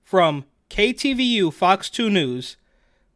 From KTVU Fox 2 News,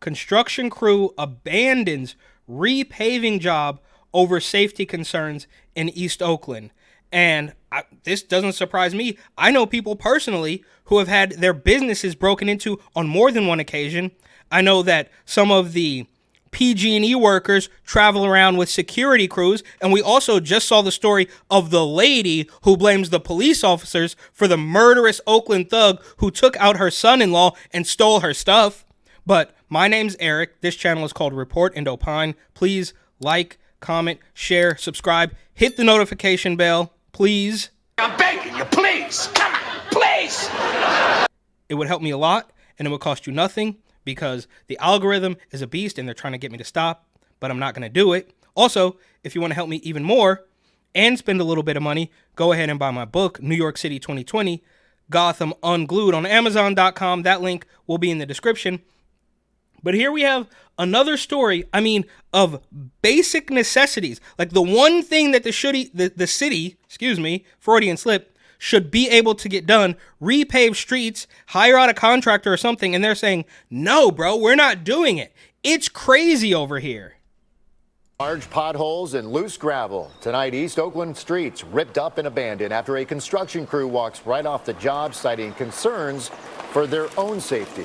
construction crew abandons repaving job over safety concerns in East Oakland. And this doesn't surprise me. I know people personally who have had their businesses broken into on more than one occasion. I know that some of the PG&E workers travel around with security crews, and we also just saw the story of the lady who blames the police officers for the murderous Oakland thug who took out her son-in-law and stole her stuff. But my name's Eric. This channel is called Report and Opine. Please like, comment, share, subscribe, hit the notification bell, please. I'm begging you, please. Come on, please. It would help me a lot, and it would cost you nothing, because the algorithm is a beast and they're trying to get me to stop, but I'm not going to do it. Also, if you want to help me even more and spend a little bit of money, go ahead and buy my book, New York City 2020, Gotham Unglued, on Amazon.com. That link will be in the description. But here we have another story, of basic necessities. Like the one thing that the city, Freudian slip, should be able to get done, repave streets, hire out a contractor or something, and they're saying, no, bro, we're not doing it. It's crazy over here. Large potholes and loose gravel. Tonight, East Oakland streets ripped up and abandoned after a construction crew walks right off the job, citing concerns for their own safety.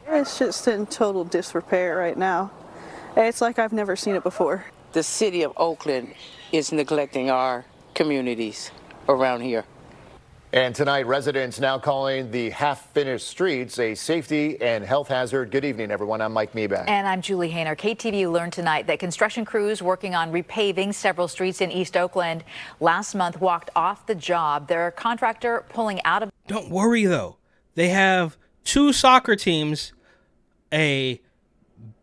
It's just in total disrepair right now. It's like I've never seen it before. The city of Oakland is neglecting our communities around here. And tonight, residents now calling the half-finished streets a safety and health hazard. Good evening, everyone. I'm Mike Meeback. And I'm Julie Hayner. KTVU learned tonight that construction crews working on repaving several streets in East Oakland last month walked off the job. Their contractor pulling out of... Don't worry, though. They have two soccer teams, a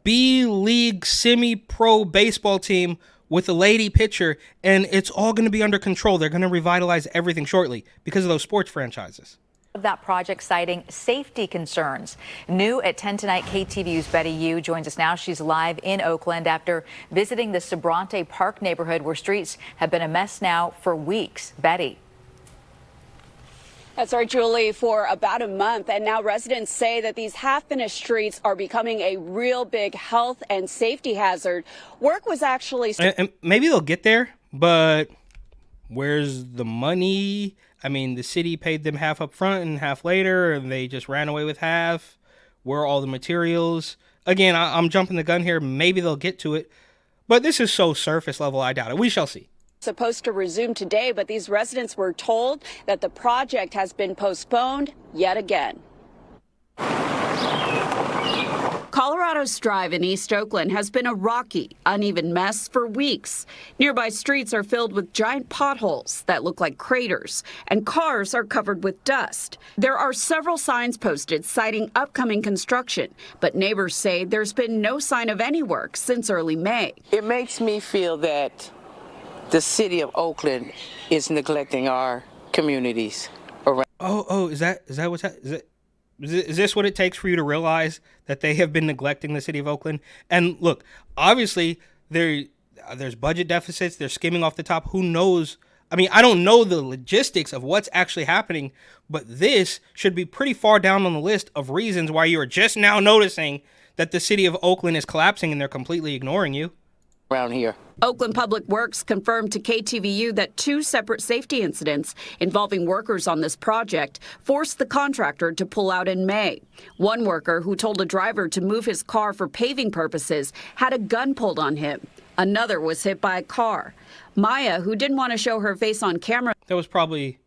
B-League semi-pro baseball team with a lady pitcher, and it's all going to be under control. They're going to revitalize everything shortly because of those sports franchises. That project citing safety concerns. New at 10 tonight, KTVU's Betty Yu joins us now. She's live in Oakland after visiting the Sobrante Park neighborhood where streets have been a mess now for weeks. Betty. That's right, Julie, for about a month. And now residents say that these half-finished streets are becoming a real big health and safety hazard. Work was actually... And maybe they'll get there, but where's the money? The city paid them half up front and half later, and they just ran away with half. Where are all the materials? Again, I'm jumping the gun here. Maybe they'll get to it, but this is so surface level, I doubt it. We shall see. Supposed to resume today, but these residents were told that the project has been postponed yet again. Colorado's Drive in East Oakland has been a rocky, uneven mess for weeks. Nearby streets are filled with giant potholes that look like craters, and cars are covered with dust. There are several signs posted citing upcoming construction, but neighbors say there's been no sign of any work since early May. It makes me feel that the city of Oakland is neglecting our communities around. Is this what it takes for you to realize that they have been neglecting the city of Oakland? And look, obviously there's budget deficits. They're skimming off the top. Who knows? I don't know the logistics of what's actually happening, but this should be pretty far down on the list of reasons why you are just now noticing that the city of Oakland is collapsing and they're completely ignoring you. Around here. Oakland Public Works confirmed to KTVU that two separate safety incidents involving workers on this project forced the contractor to pull out in May. One worker who told a driver to move his car for paving purposes had a gun pulled on him. Another was hit by a car. Maya, who didn't want to show her face on camera. That was probably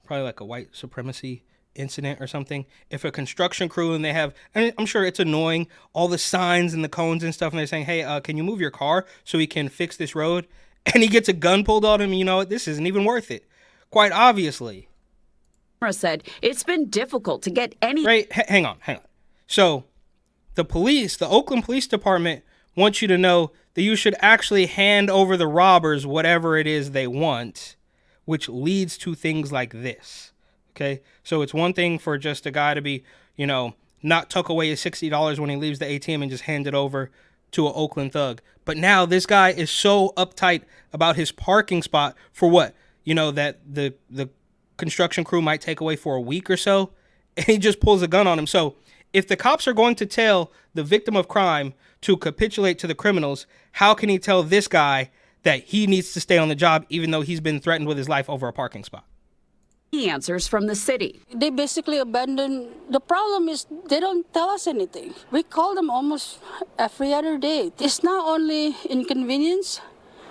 like a white supremacy incident or something. If a construction crew and they have, and I'm sure it's annoying, all the signs and the cones and stuff, and they're saying, hey, can you move your car so we can fix this road? And he gets a gun pulled on him, you know what, this isn't even worth it. Quite obviously. Said it's been difficult to get any... Right, hang on. So the Oakland Police Department wants you to know that you should actually hand over the robbers whatever it is they want, which leads to things like this. Okay, so it's one thing for just a guy to be, not tuck away his $60 when he leaves the ATM and just hand it over to an Oakland thug. But now this guy is so uptight about his parking spot for what? That the construction crew might take away for a week or so. and he just pulls a gun on him. So if the cops are going to tell the victim of crime to capitulate to the criminals, how can he tell this guy that he needs to stay on the job even though he's been threatened with his life over a parking spot? Answers from the city. They basically abandon. The problem is they don't tell us anything. We call them almost every other day. It's not only inconvenience,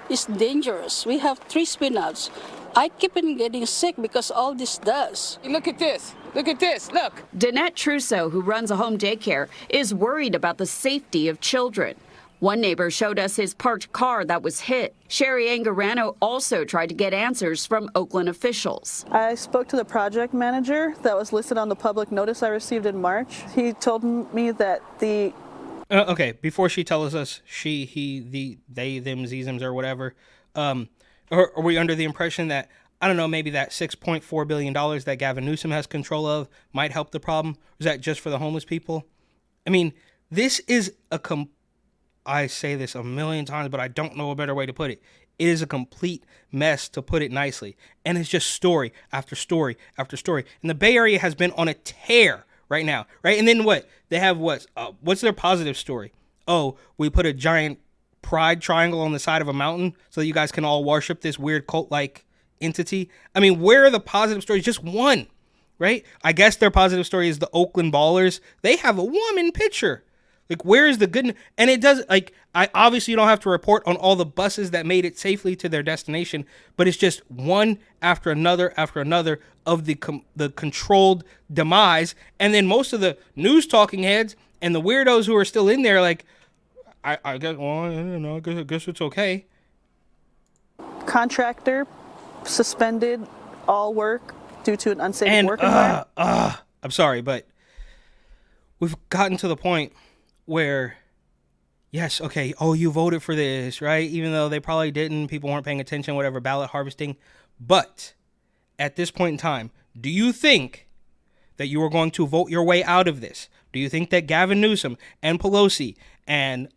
it's dangerous. We have 3 spinouts. I keep on getting sick because all this does. Look at this. Look at this. Look. Danette Trousseau, who runs a home daycare, is worried about the safety of children. One neighbor showed us his parked car that was hit. Sherry Angarano also tried to get answers from Oakland officials. I spoke to the project manager that was listed on the public notice I received in March. He told me that the... Okay, before she tells us she, he, they, them, zems, or whatever, are we under the impression that, I don't know, maybe that $6.4 billion that Gavin Newsom has control of might help the problem? Is that just for the homeless people? I mean, this is I say this a million times, but I don't know a better way to put it. It is a complete mess, to put it nicely. And it's just story after story after story. And the Bay Area has been on a tear right now, right? And then what? They have what's their positive story? Oh, we put a giant pride triangle on the side of a mountain so that you guys can all worship this weird cult-like entity. I mean, where are the positive stories? Just one, right? I guess their positive story is the Oakland Ballers. They have a woman picture. Like, where is the good? And it does, like, I obviously don't have to report on all the buses that made it safely to their destination, but it's just one after another of the controlled demise. And then most of the news talking heads and the weirdos who are still in there, like, I guess, well, I don't know, I guess it's okay. Contractor suspended all work due to an unsafe work environment. I'm sorry, but we've gotten to the point where, yes, okay, oh, you voted for this, right? Even though they probably didn't, people weren't paying attention, whatever, ballot harvesting. But at this point in time, do you think that you are going to vote your way out of this? Do you think that Gavin Newsom and Pelosi and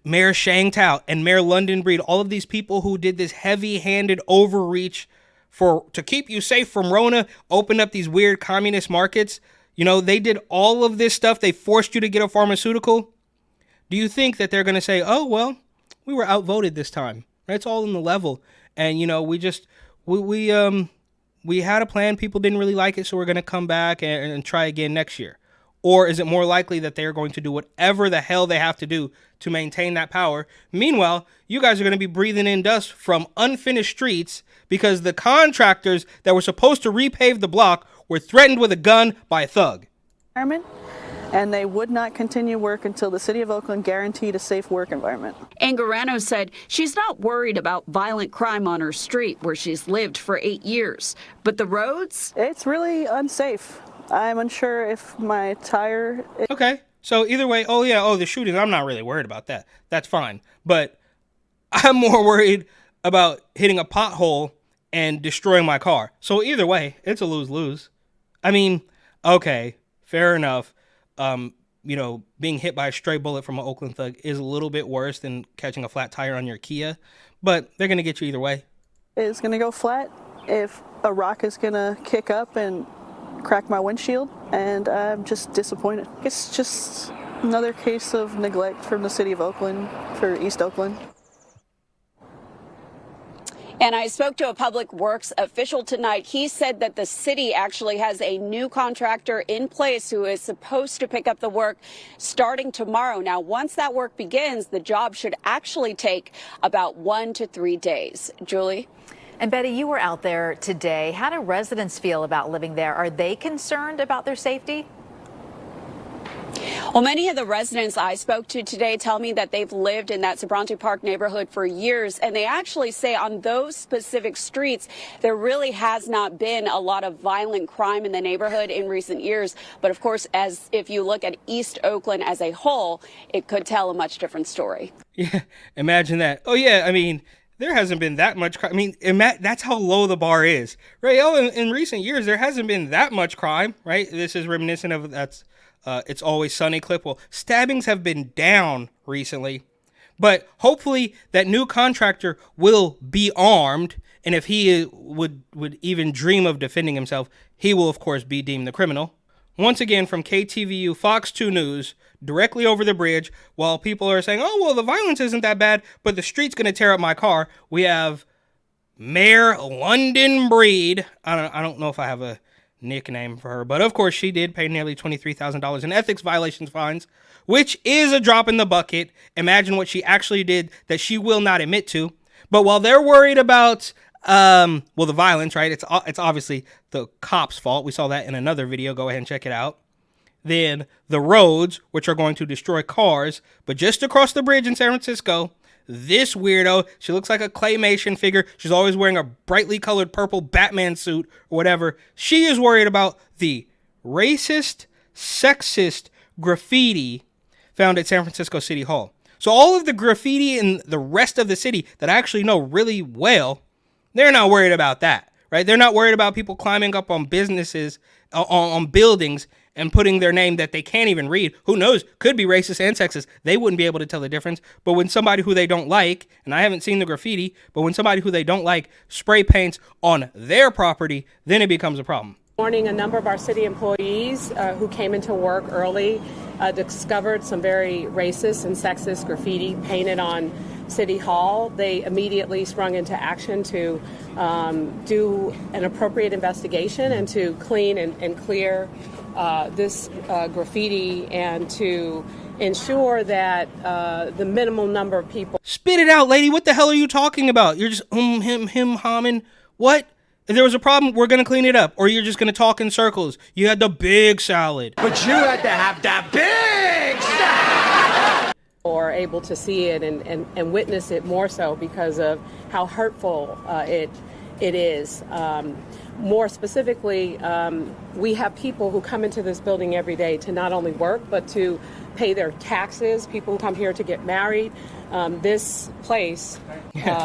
Mayor Shang Tao and Mayor London Breed, all of these people who did this heavy-handed overreach to keep you safe from Rona, opened up these weird communist markets, you know, they did all of this stuff. They forced you to get a pharmaceutical. Do you think that they're going to say, oh, well, we were outvoted this time? Right? It's all in the level. And, you know, we had a plan. People didn't really like it, so we're going to come back and try again next year. Or is it more likely that they're going to do whatever the hell they have to do to maintain that power? Meanwhile, you guys are going to be breathing in dust from unfinished streets because the contractors that were supposed to repave the block were threatened with a gun by a thug. And they would not continue work until the city of Oakland guaranteed a safe work environment. Angarano said she's not worried about violent crime on her street where she's lived for 8 years. But the roads? It's really unsafe. I'm unsure if my tire... Okay, so either way, the shooting, I'm not really worried about that. That's fine. But I'm more worried about hitting a pothole and destroying my car. So either way, it's a lose-lose. I mean, okay, fair enough. You know, being hit by a stray bullet from an Oakland thug is a little bit worse than catching a flat tire on your Kia, but they're going to get you either way. It's going to go flat if a rock is going to kick up and crack my windshield, and I'm just disappointed. It's just another case of neglect from the city of Oakland for East Oakland. And I spoke to a public works official tonight. He said that the city actually has a new contractor in place who is supposed to pick up the work starting tomorrow. Now, once that work begins, the job should actually take about 1 to 3 days. Julie? And Betty, you were out there today. How do residents feel about living there? Are they concerned about their safety? Well, many of the residents I spoke to today tell me that they've lived in that Sobrante Park neighborhood for years, and they actually say on those specific streets, there really has not been a lot of violent crime in the neighborhood in recent years. But of course, as if you look at East Oakland as a whole, it could tell a much different story. Yeah, imagine that. Oh, yeah, I mean, there hasn't been that much crime. I mean, that's how low the bar is, right? Oh, in recent years, there hasn't been that much crime, right? This is reminiscent of It's Always Sunny clip. Well, stabbings have been down recently, But hopefully that new contractor will be armed, and if he would even dream of defending himself, he will, of course, be deemed the criminal. Once again, from KTVU Fox 2 News, directly over the bridge, while people are saying, oh, well, the violence isn't that bad, but the street's going to tear up my car, we have Mayor London Breed. I don't know if I have a nickname for her, but of course she did pay nearly $23,000 in ethics violations fines, which is a drop in the bucket. Imagine what she actually did that she will not admit to. But while they're worried about the violence, right? It's obviously the cops' fault. We saw that in another video. Go ahead and check it out. Then the roads, which are going to destroy cars, but just across the bridge in San Francisco, this weirdo, she looks like a claymation figure. She's always wearing a brightly colored purple Batman suit or whatever. She is worried about the racist, sexist graffiti found at San Francisco City Hall. So all of the graffiti in the rest of the city that I actually know really well, they're not worried about that, right? They're not worried about people climbing up on businesses, on buildings, and putting their name that they can't even read. Who knows? Could be racist and sexist. They wouldn't be able to tell the difference. But when somebody who they don't like, and I haven't seen the graffiti, but when somebody who they don't like spray paints on their property, then it becomes a problem. Morning, a number of our city employees who came into work early discovered some very racist and sexist graffiti painted on City Hall. They immediately sprung into action to do an appropriate investigation and to clean and clear this graffiti and to ensure that the minimum number of people... Spit it out, lady. What the hell are you talking about? You're just him, humming. What? If there was a problem, we're going to clean it up. Or you're just going to talk in circles. You had the big salad. But you had to have that big salad. Or able to see it and witness it more so because of how hurtful it is. More specifically, we have people who come into this building every day to not only work, but to pay their taxes. People who come here to get married. This place,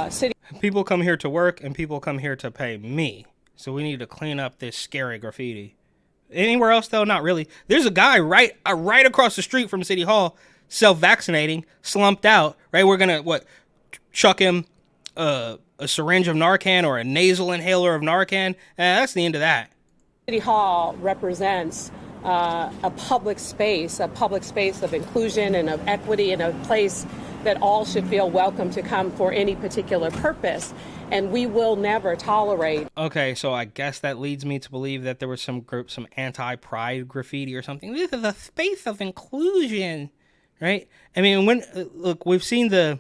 city... People come here to work and people come here to pay me. So we need to clean up this scary graffiti. Anywhere else, though? Not really. There's a guy right across the street from City Hall self-vaccinating, slumped out, right? We're going to, chuck him a syringe of Narcan or a nasal inhaler of Narcan? That's the end of that. City Hall represents a public space of inclusion and of equity, and a place that all should feel welcome to come for any particular purpose. And we will never tolerate. Okay, so I guess that leads me to believe that there was some anti-pride graffiti or something. This is a space of inclusion, right? I mean, look, we've seen the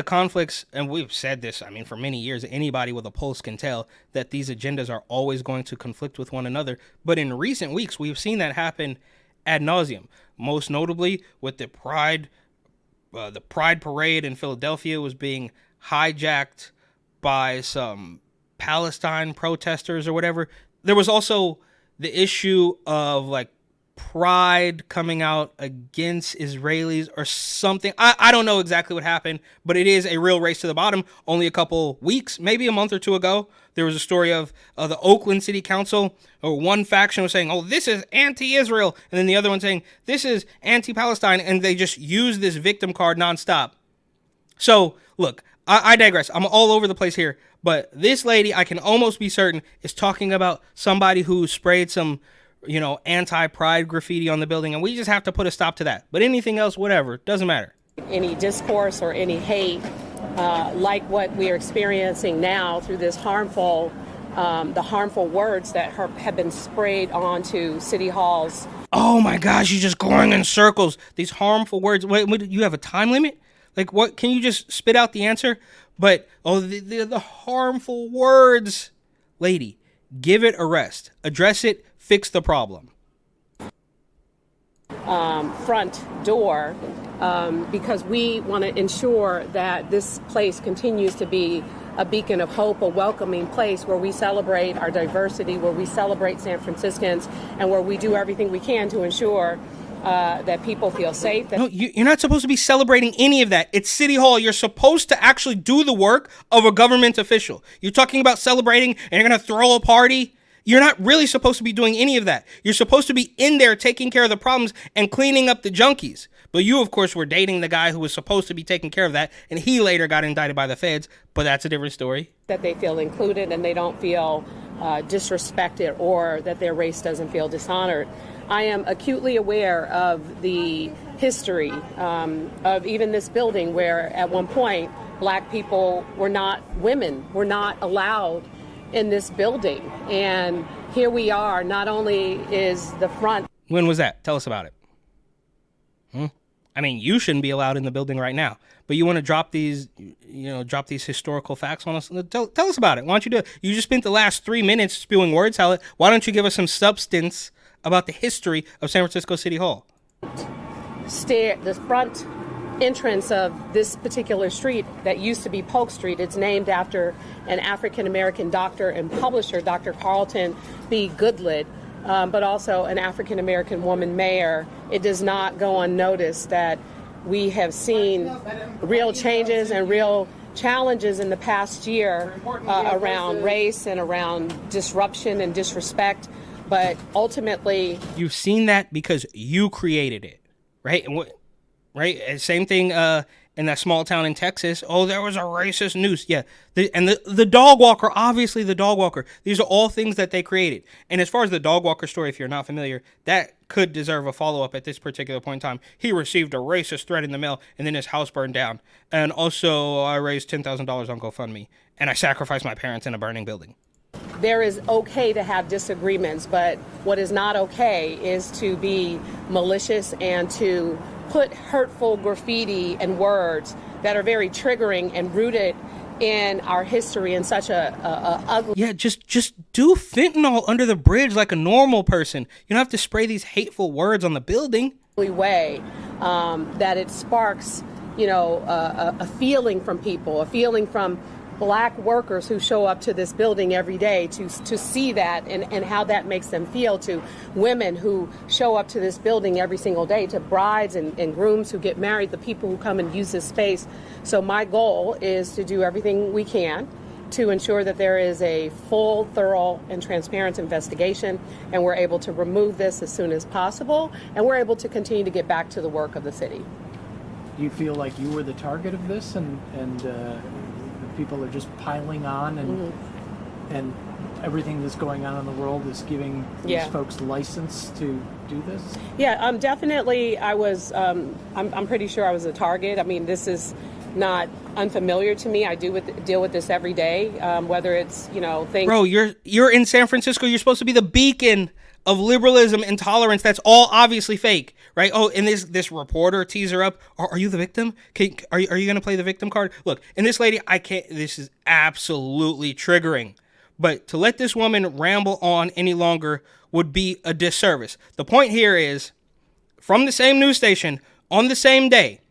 conflicts, and we've said this, I mean, for many years. Anybody with a pulse can tell that these agendas are always going to conflict with one another. But in recent weeks, we've seen that happen ad nauseum. Most notably with the Pride parade in Philadelphia was being hijacked by some Palestine protesters or whatever. There was also the issue of Pride coming out against Israelis or something. I don't know exactly what happened, but it is a real race to the bottom. Only a couple weeks, maybe a month or two ago, there was a story of the Oakland City Council, or one faction was saying, oh, this is anti-Israel, and then the other one saying, this is anti-Palestine, and they just use this victim card nonstop. So, look, I digress. I'm all over the place here, but this lady, I can almost be certain, is talking about somebody who sprayed some anti-pride graffiti on the building, and we just have to put a stop to that. But anything else, whatever, doesn't matter. Any discourse or any hate, like what we are experiencing now through this harmful words that have been sprayed onto City Hall's. Oh my gosh, you're just going in circles. These harmful words. Wait, you have a time limit? What? Can you just spit out the answer? But, the harmful words. Lady, give it a rest. Address it. Fix the problem. Front door, because we want to ensure that this place continues to be a beacon of hope, a welcoming place where we celebrate our diversity, where we celebrate San Franciscans, and where we do everything we can to ensure that people feel safe. No, you're not supposed to be celebrating any of that. It's City Hall. You're supposed to actually do the work of a government official. You're talking about celebrating and you're going to throw a party? You're not really supposed to be doing any of that. You're supposed to be in there taking care of the problems and cleaning up the junkies. But you, of course, were dating the guy who was supposed to be taking care of that, and he later got indicted by the feds, but that's a different story. That they feel included and they don't feel disrespected, or that their race doesn't feel dishonored. I am acutely aware of the history of even this building, where at one point black people were not, women were not allowed in this building. And here we are. Not only is the front. When was that? Tell us about it. I mean, you shouldn't be allowed in the building right now, but you want to drop these historical facts on us. Tell us about it. Why don't you do it? You just spent the last 3 minutes spewing word salad. Why don't you give us some substance about the history of San Francisco City Hall? The front entrance of this particular street that used to be Polk Street, it's named after an African-American doctor and publisher, Dr. Carlton B. Goodlett, but also an African-American woman mayor. It does not go unnoticed that we have seen real changes and real challenges in the past year around race and around disruption and disrespect. But ultimately, you've seen that because you created it, right? Right? Same thing in that small town in Texas. Oh, there was a racist noose. Yeah. The dog walker, obviously the dog walker. These are all things that they created. And as far as the dog walker story, if you're not familiar, that could deserve a follow-up at this particular point in time. He received a racist threat in the mail, and then his house burned down. And also, I raised $10,000 on GoFundMe, and I sacrificed my parents in a burning building. There is okay to have disagreements, but what is not okay is to be malicious and to put hurtful graffiti and words that are very triggering and rooted in our history in such a ugly. Yeah, just do fentanyl under the bridge like a normal person. You don't have to spray these hateful words on the building. Way that it sparks, a feeling from people, a feeling from black workers who show up to this building every day to see that and how that makes them feel, to women who show up to this building every single day, to brides and grooms who get married, the people who come and use this space. So my goal is to do everything we can to ensure that there is a full, thorough, and transparent investigation, and we're able to remove this as soon as possible, and we're able to continue to get back to the work of the city. Do you feel like you were the target of this, and people are just piling on, and everything that's going on in the world is giving these folks license to do this? Yeah, definitely. I was. I'm pretty sure I was a target. I mean, this is not unfamiliar to me. I deal with this every day. Whether it's things. Bro, you're in San Francisco. You're supposed to be the beacon of liberalism and tolerance. That's all obviously fake, right? Oh, and this reporter tees her up. Are you the victim? Are you going to play the victim card? Look, and this lady, I can't. This is absolutely triggering. But to let this woman ramble on any longer would be a disservice. The point here is, from the same news station on the same day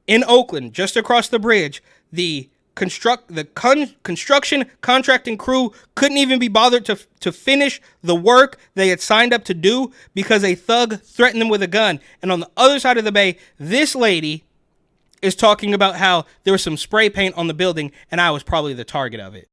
in Oakland, just across the bridge, the construction contracting crew couldn't even be bothered to finish the work they had signed up to do because a thug threatened them with a gun. And on the other side of the bay, this lady is talking about how there was some spray paint on the building and I was probably the target of it.